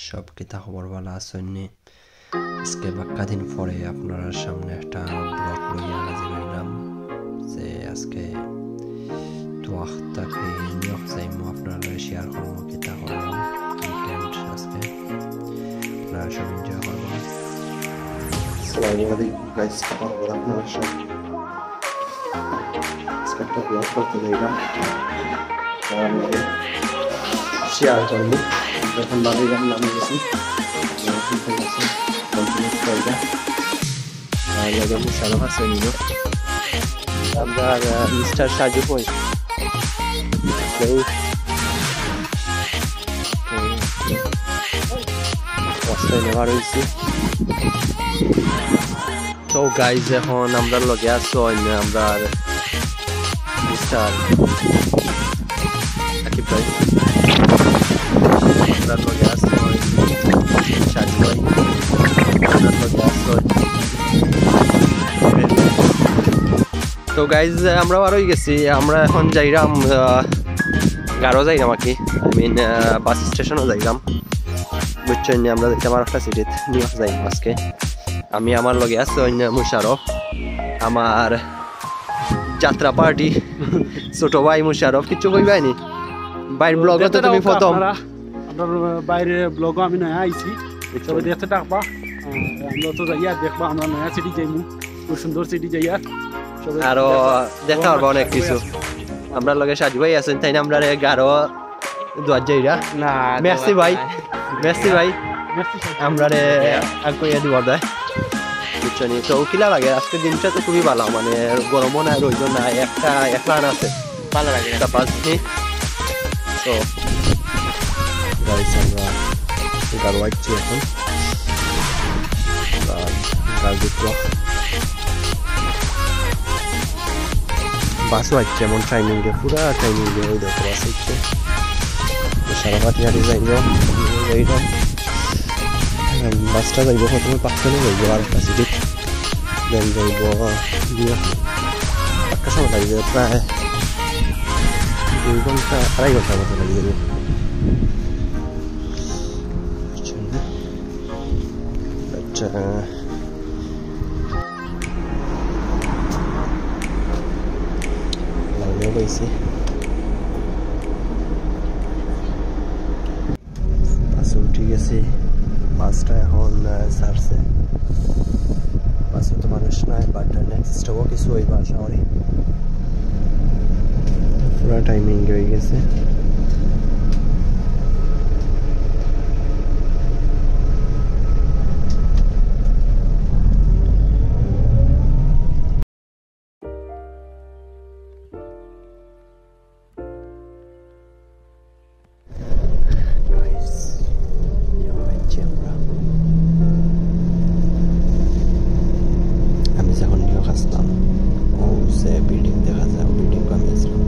সব কিতা খবর ভালো আছেননি? আজকে বাক্কা দিন পরে আপনার সামনে একটা ব্লগ লইয়া হাজির হইলাম যে আজকে তোয়াখটাকে নিয়োগ যাইমু আপনার শেয়ার করবো কিতা করলাম উইকেন্ড আজকে আপনারা সব এনজয় করবেন। আসসালামু আলাইকুম গাইস, কেমন আছেন আপনারা সব? আজকে একটা ব্লগ করতে যাইলাম, শেয়ার করবো। যখন বাড়ির নামে গেছি মুশারফ আছে নিল আপনার মিস্টার সাজু কই রাস্তায় নেওয়া রয়েছে। তো গাইজ এখন আমরা লগে আছো আমরা মিস্টার আকিব ভাই, আমরা লগে আছো সাজু ভাই, আমরা লগে আছো। তো গাইজ আমরা বারোই গেছি, আমরা এখন যাইরাম গারো যাইরাম আর কি, আই মিন বাস স্টেশনও যাইরাম বুঝছেন। আমরা যাইতাম আর একটা সিটিতে নিয়ে যাই আজকে। আমি আমার লগে আছি অন্য মুশারফ, আমার যাত্রা পার্টি ছোট ভাই মুশারফ। কিছু কইবাইনি বাইর ব্লগে তো তুমি প্রথম, আপনার বাইরে ব্লগও আমি নয়া আইছি, সবাই দেখতে থাকবা। আমরা তো যাইয়া দেখবা, আমরা নয়া সিটি যাইমু, খুব সুন্দর সিটি যাইয়া আরো দেখা পারবো অনেক কিছু। আমরা লগে সাজু ভাই আছেন, তাই না আমরা গারো দুয়ার যাইরা না। মেসি ভাই, মেসি ভাই আমরা কইয়া দিব দেয় বুঝছেন। তো কিলা লাগে আজকের দিনটা তো খুবই ভালো, মানে গরমও নাই রইল না, একটা একলান আছে ভালো লাগে একটা পাঁচ দিন। তো গাইস আমরা গারো আইছি এখন বাসও আসছে এমন টাইমিংয়ে, পুরা টাইমিংয়ে ওই দেখো বাস হচ্ছে। সারাপাটি হারিয়ে যাইব এইরকম বাসটা যাইব প্রথমে পাঁচখানে যাইব আর একটা সিটি, দেন যাইব একটা সময় লাগবে, প্রায় 2 ঘন্টা 2.5 ঘন্টার মতো লাগে যাবে। আচ্ছা পাইছি বাসে উঠে গেছি, বাসটা এখন ছাড়ছে, বাসে তো মানুষ নাই, বাট নেক্সট স্টপও কিছু হইবা আশা করি। পুরা টাইমিং হয়ে গেছে। আমি যখন নিয়োগ আসলাম ও সে বিল্ডিং দেখা যায়, বিল্ডিং আমি আসলাম,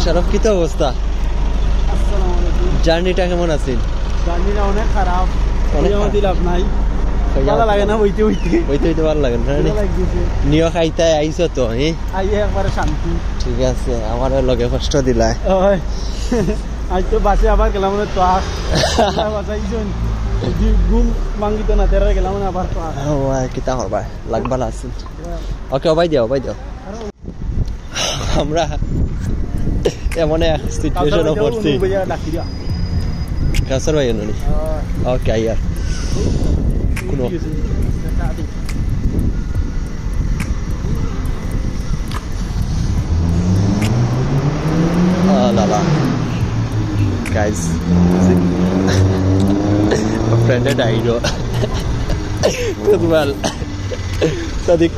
শারফ কি তো অবস্থা আসসালামু আলাইকুম জার্নিটা কেমন আছে জার্নিটা অনেক খারাপ অনেক আমাদের লাভ নাই ভালো লাগে না হইতে হইতে ভালো লাগে না লাগতেছে নিও খাইতে আইছো তো আইয়ে একবারে শান্তি ঠিক আছে আমার লগে কষ্ট দিলাই ওই আজ তো বাসে আবার গেলাম না তো বাসাইছুন ঘুম ভাঙ্গিত না তেরা গেলাম না আবার তো কিতা হবা লাগবা আছে ওকে ভাই দিও আমরা এমন এক সিচুয়েশন পড়ছি কাসর ভাই ননি ওকে আইয়ার কোনো la la guys a friend had died good well Sadiq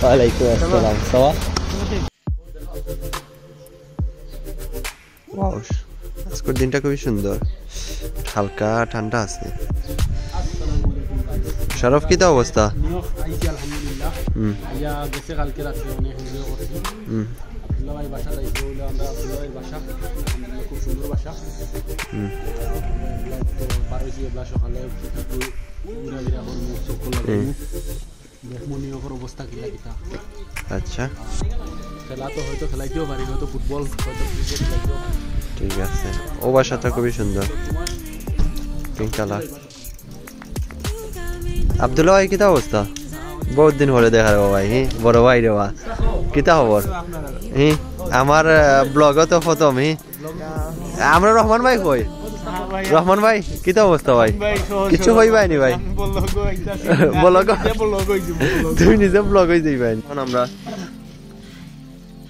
alaikum assalam sawa wow আজকের দিনটা খুবই সুন্দর হালকা ঠান্ডা আছে শারফ কি অবস্থা আইছি আলহামদুলিল্লাহ আইয়া গেছে কালকে রাতে অনেক এনজয় করছি আব্দুল্লাহ ভাই বাসা যাইতো বলে আমরা আব্দুল্লাহ ভাই বাসা খুব সুন্দর বাসা তো পারছি এবলা সকালে একটু ঘুরাঘুরা করবো চক্কর লাগাবো দেখবো নিয়োগের অবস্থা কি লাগিতা আচ্ছা খেলা তো হয়তো খেলাইতেও পারি হয়তো ফুটবল হয়তো ক্রিকেট খেলাইতেও ঠিক আছে ও বাসাটা খুবই সুন্দর পিঙ্ক কালার আব্দুল্লাহ ভাই কিতা অবস্থা বহুত দিন হলে দেখা রে ভাই বড় ভাই রে বা কিতা খবর আমার ব্লগও তো প্রথম আমরা রহমান ভাই কই রহমান ভাই কিতা অবস্থা ভাই কিছু হইবাইনি ভাই ব্লগ তুমি নিজে ব্লগ হয়ে যাইবাই আমরা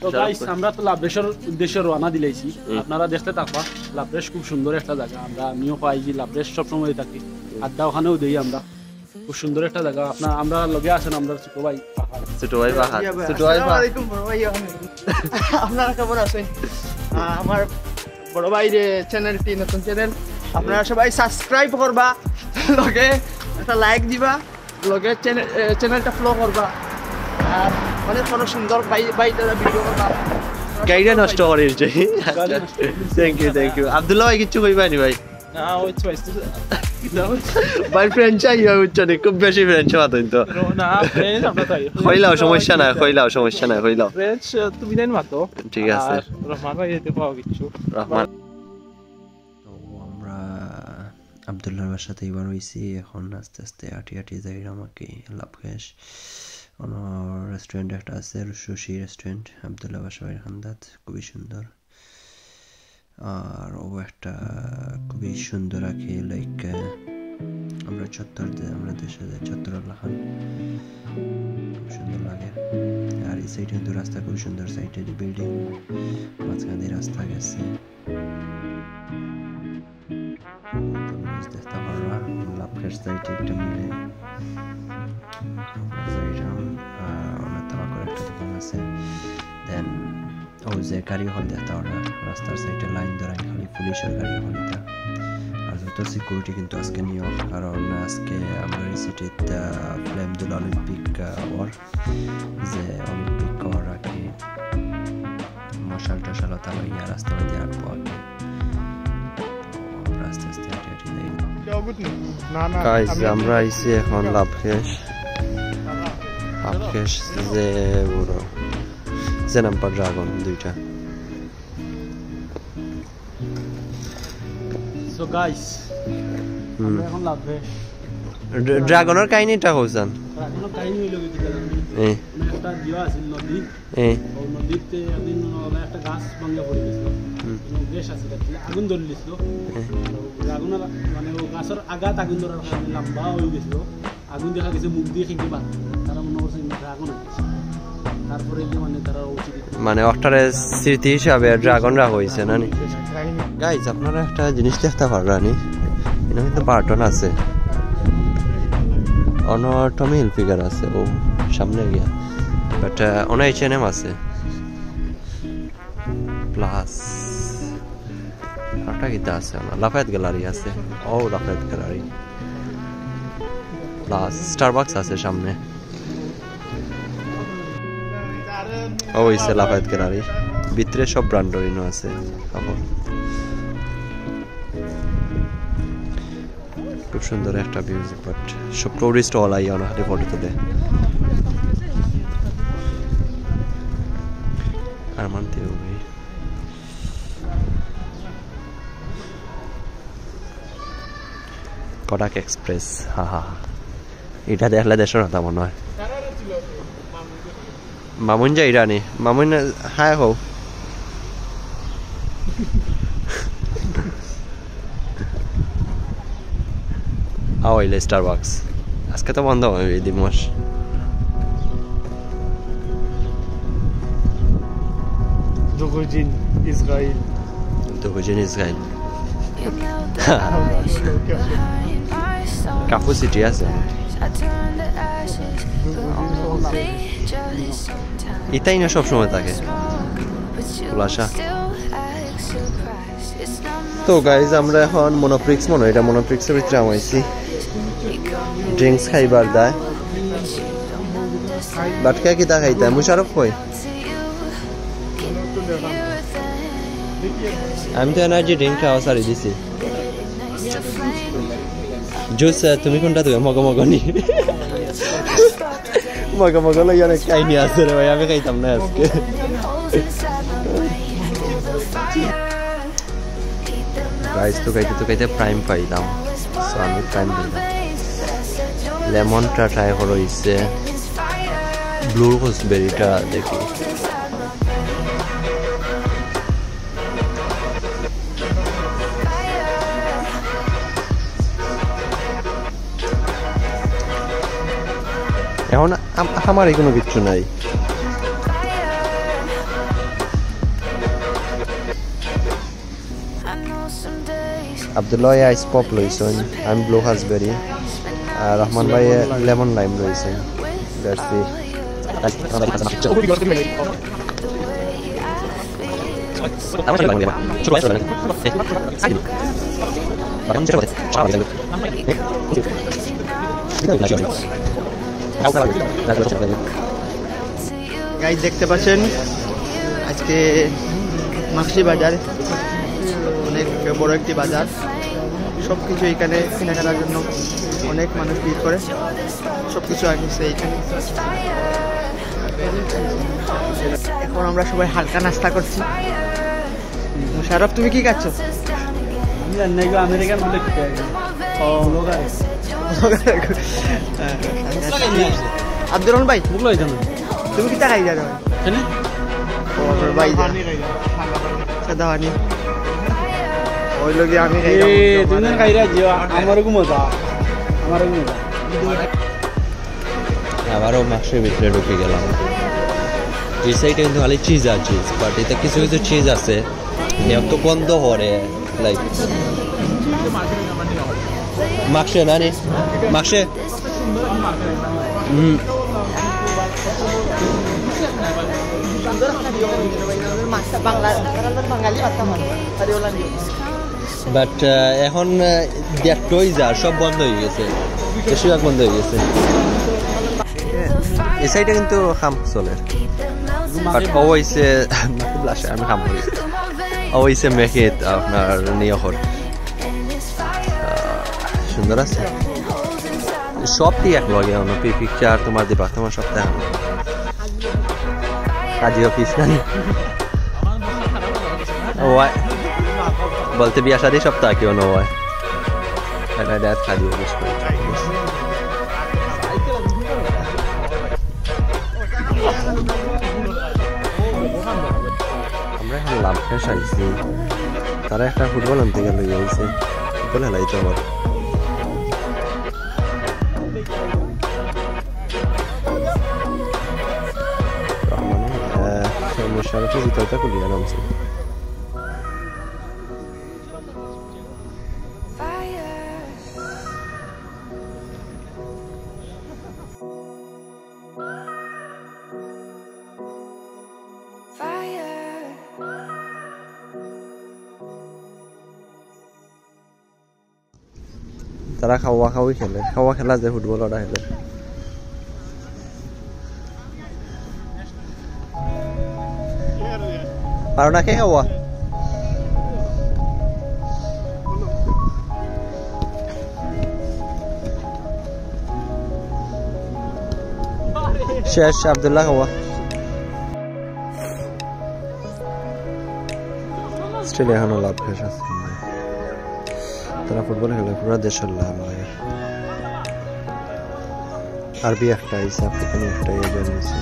তো গাইস আমরা তো লাভরেশের উদ্দেশ্যে রওনা দিলেছি আপনারা দেখতে থাকবা লাভরেশ খুব সুন্দর একটা জায়গা আমরা আমিও পাইছি লাভরেশ সবসময় থাকি আড্ডা ওখানেও দিই আমরা খুব সুন্দর একটা জায়গা আমরা লগে আছেন আমরা ছোট ভাই পাহাড় আপনারা কেমন আছেন আমার বড় ভাইয়ের চ্যানেলটি নতুন চ্যানেল আপনারা সবাই সাবস্ক্রাইব করবা লগে একটা লাইক দিবা লগে চ্যানেলটা ফলো করবা আর অনেক বড় সুন্দর বাইরে ভিডিও করবা গাইডা নষ্ট করে থ্যাংক ইউ আব্দুল্লাহ ভাই কিছু কইবানি ভাই না ওই ভাই ফ্রেন্ড চাই হচ্ছে না খুব বেশি ফ্রেন্ড হতেন তো না ফ্রেন্ড আমরা তাই হইলাও সমস্যা নাই হইলাও ফ্রেন্ড তুমি দেন মাতো ঠিক আছে রহমান ভাই এতে পাও কিছু রহমান তো আমরা আব্দুল্লাহর বাসাতে এবার হইছি এখন আস্তে আস্তে হাঁটি যাই আমাকে লাভকেশ রেস্টুরেন্ট একটা আছে সুশি রেস্টুরেন্ট আব্দুল্লাহ বাসা ভাইয়ের খান্দাত খুবই সুন্দর আর ও একটা খুবই সুন্দর রাখে লাইক আমরা আমরা দেশে চত্বর লাখান খুব সুন্দর লাগে আর এই সাইডে কিন্তু রাস্তা খুব সুন্দর সাইডে বিল্ডিং মাঝখান দিয়ে রাস্তা গেছে দেখতে পারবা লাভকেশ সাইডে একটা মিলে অনেক তালা করে একটা দোকান আছে দেন ও যে গাড়ি হল দেখতে পারবা রাস্তার সাইডে লাইন ধরাই খালি পুলিশের গাড়ি হল এটা আর যত সিকিউরিটি কিন্তু আজকে নিও কারণ আজকে আমরা সিটিতে ফ্লেমদুল অলিম্পিক ওয়ার যে অলিম্পিক ওয়ার রাখি মশাল টশাল তারা ইয়া রাস্তা বাদে আঁকবো আগে আমরা আস্তে আস্তে হাঁটি যাই আমরা আইসি এখন লাভকেশ যে বড় যে নাম্বার ড্রাগন দুইটা সো গাইস আমরা এখন লাভরেশ ড্রাগনের কাহিনীটা হইছান ড্রাগনের কাহিনী হইলো কি একটা জিও আছিল নদী ও নদীতে একদিন একটা গাছ ভাঙে পড়ে গেছিল গ্যাস আছিল আগুন ধরে দিছিল ড্রাগনের মানে ও গাছের আঘাত আগুন ধরার কারণে লম্বা হয়ে গেছিল আগুন দেখা গেছে মুখ দিয়ে খেতে পারে তারা মনে করছে ড্রাগন আছে তারপরে মানে তারা মানে অক্টারের স্মৃতি হিসাবে ড্রাগন রাখা হয়েছে না গাইজ আপনারা একটা জিনিস দেখতে পারবেন এটা কিন্তু বার্টন আছে টমি হিলফিগার আছে ও সামনে গিয়া বাট অনেক H&M আছে প্লাস একটা গীতা আছে লাফায়েত গ্যালারি আছে ও লাফায়েত গ্যালারি প্লাস স্টারবাকস আছে সামনে ও ইসে লাফায়েত গ্যালারি ভিতরে সব ব্র্যান্ডেরই আছে কাপড়। খুব সুন্দর একটা ভিউ, বাট সব টুরিস্ট অল আইয়া না হাতে ফটো তুলে। আর মানতে হবে কোডাক এক্সপ্রেস, হা হা, এটা দেখলে দেশের কথা মনে হয়। মামুন যাই রানি, মামুন হায় হো। আওয়াইলে স্টারবাক্স আজকে তো বন্ধ হবে এই দিবস। Dogojin, Israel. Dogojin, Israel. Cafu city আছে। এটাই না সবসময় থাকে খোলাসা। তো গাইজ আমরা এখন মনোপ্রিক্স, মনে এটা মনোপ্রিক্সের ভিতরে আমাইছি ড্রিঙ্কস খাইবার দায়। বাট কে কিতা খাইতা মুশারফ কই? আমি তো এনার্জি ড্রিঙ্ক খাওয়া সারি দিছি। জুস তুমি কোনটা তুমি? মগমগনি মগমগ লই অনেক কাহিনী আছে রে ভাই, আমি খাইতাম না আজকে। গাইস তো খাইতে প্রাইম পাইলাম, সো আমি প্রাইম দিলাম। লেমনটা ট্রাই করা হয়েছে, ব্লু রোজবেরিটা দেখি। এখন আমার কোনো কিচ্ছু নাই। আব্দুল্লাহ আইস পপ লইছেন, আমি ব্লু হাসবেরি, আর রহমান ভাই লেমন লাইম লইছেন। গাইজ দেখতে পাচ্ছেন আজকে মাকসি বাজার অনেক বড় একটি বাজার, সব কিছু এখানে কেনাকাটার জন্য অনেক মানুষ ভিড় করে, সব কিছু আসছে এইখানে। এখন আমরা সবাই হালকা নাস্তা করছি। মুশারফ তুমি কি খাচ্ছ? আমি জানি না আমেরিকান বলে কি আব্দুর রহমান ভাই মুগলো হইতো না, তুমি কি খাই যাবে? ভাই সাদা পানি ওই লোক আমি তুমি খাই রাখি, আমারও মজা, আমারও মজা। আবারও মাংসের ভিতরে ঢুকে গেলাম। এই সাইডে কিন্তু খালি চিজ আর চিজ, বাট এতে কিছু কিছু চিজ আছে এত গন্ধ করে, লাইক মাংসে না রে মাংসে। বাট এখন দেখতেই যা সব বন্ধ হয়ে গেছে, বেশিরভাগ বন্ধ হয়ে গেছে। এই সাইডে কিন্তু খাম চলে, বাট অবশ্যই আমি খাম করি অবশ্যই মেখেত আপনার নিয়র সুন্দর আছে। সব দিয়ে এক লগে আনো পিকচার তোমার দিবা, তোমার সপ্তাহে আনো কাজী অফিস না বলতে বিয়া শাদী সপ্তাহ কেউ নয় কাজী অফিস। আমরা এখন লাভ ফ্রেশ আইছি, তারা একটা ফুটবল আনতে গেল গিয়েছে, ফুটবল হেলাই তো আমার মুশারফে ভিতরটা খুলিয়া নামছে। তারা খাওয়া খাওয়াই খেলে, খাওয়া খেলা যে ফুটবল ওরা খেলে। পারো না কে খাওয়া শেষ আব্দুল্লাহ খাওয়া অস্ট্রেলিয়া এখনো লাভ শেষ আছে তারা ফুটবল খেলে পুরো দেশের লাভ লাগে আরবি একটা আইসা আফ্রিকানি একটা এজেন্ট হয়েছে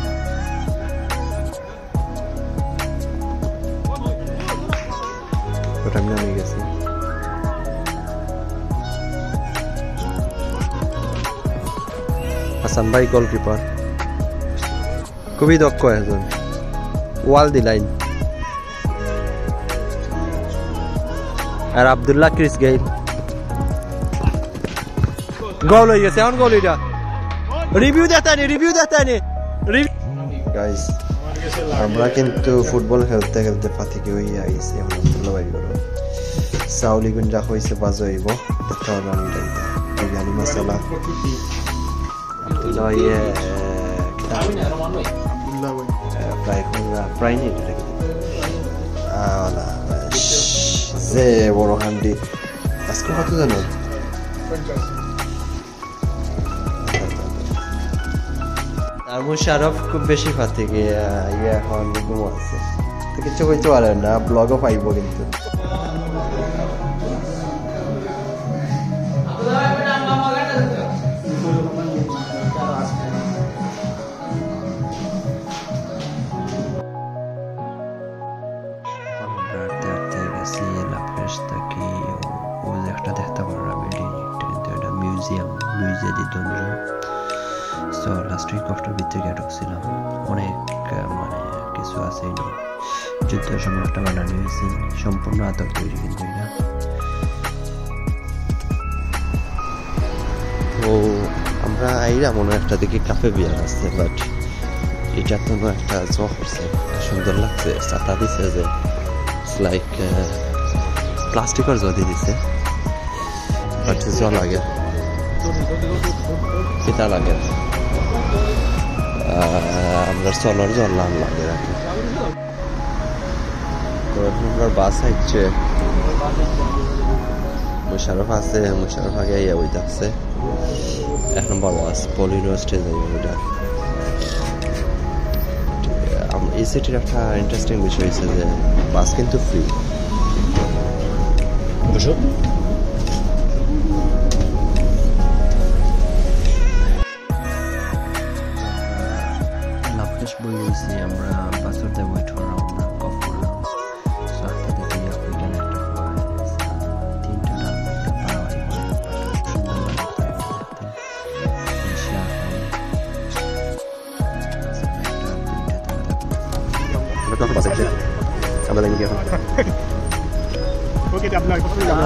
ওটা আমি নামে গেছি হাসান ভাই গোলকিপার খুবই দক্ষ একজন ওয়াল দি লাইন আর আব্দুল্লাহ ক্রিস গেইল গোল হয়ে গেছে এখন গোল এটা রিভিউ দেখানি গাইস আমরা কিন্তু ফুটবল খেলতে খেলতে ফাতিকে হয়ে আইছি আব্দুল্লাহ ভাই বড় সাউলি গুঞ্জা হইছে বাজো হইব দেখতে হবে আমি জানি বিরিয়ানি মশলা আব্দুল্লাহ ফ্রাই নেই যে বড় হান্ডি আজকে কত জানো আর মুশারফ খুব বেশি ফাতে গিয়ে এখন ঘুমো আছে তো কিছু কইতে পারেন না ব্লগও পাইব কিন্তু সো লাস্ট উইক অফটার ভিতরে ঢুকছিলাম অনেক মানে কিছু আছে যুদ্ধের সময় একটা বানানো হয়েছে সম্পূর্ণ আতঙ্ক তৈরি কিন্তু এটা তো আমরা আইরা মনে একটা দিকে কাফে বিয়ার আছে বাট এটা তো একটা জোয়া করছে সুন্দর লাগছে ছাতা দিছে যে লাইক প্লাস্টিকের জদি দিছে বাট জোয়া লাগে কেটা লাগে আমরা চলার জল্লাম লাগে রাখি আপনার বাস হাইটছে মুশারফ আছে মুশারফ আগে ইয়া ওই যাচ্ছে 1 নম্বর বাস পলিনো স্টেজ ওইটা এই সিটির একটা ইন্টারেস্টিং বিষয় হয়েছে যে বাস কিন্তু ফ্রি বুঝো বই হয়েছি আমরা বাসরতে ওয়েট করলাম আমরা কফ করলাম সো একটা দেখি আফ্রিকান একটা তিনটা ডাল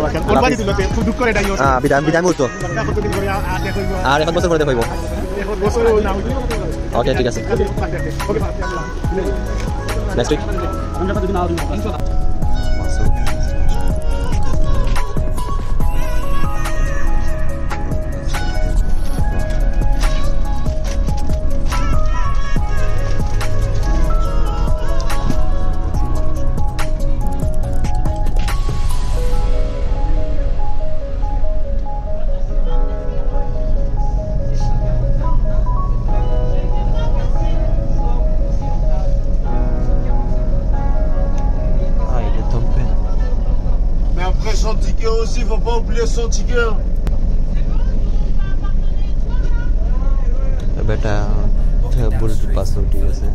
একটা পাড়াবাড়ি করে সুন্দর আর এখন বছর করে হইব ওকে ঠিক আছে next week Son ticket aussi, faut pas oublier son ticket. বেটা বুলেট পাস উঠে গেছে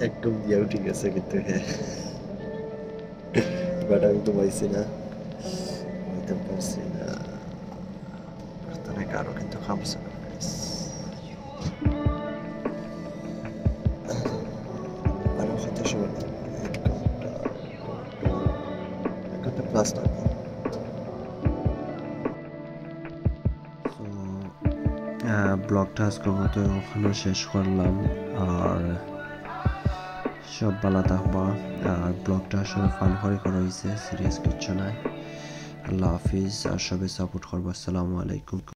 একদম দিয়ে উঠে গেছে কিন্তু বাট আমি তো পাইছি না হইতে পারছি না আরো কিন্তু খামছে না আরো হইতে সময় একটা প্লাস না ব্লগটা আজকের মতো ওখানে শেষ করলাম আর সব ভালো থাকবা আর ব্লগটা আসলে ফান করে করা হয়েছে সিরিয়াস কিচ্ছু নাই আল্লাহ হাফিজ আর সবাই সাপোর্ট করবো আসসালামু আলাইকুম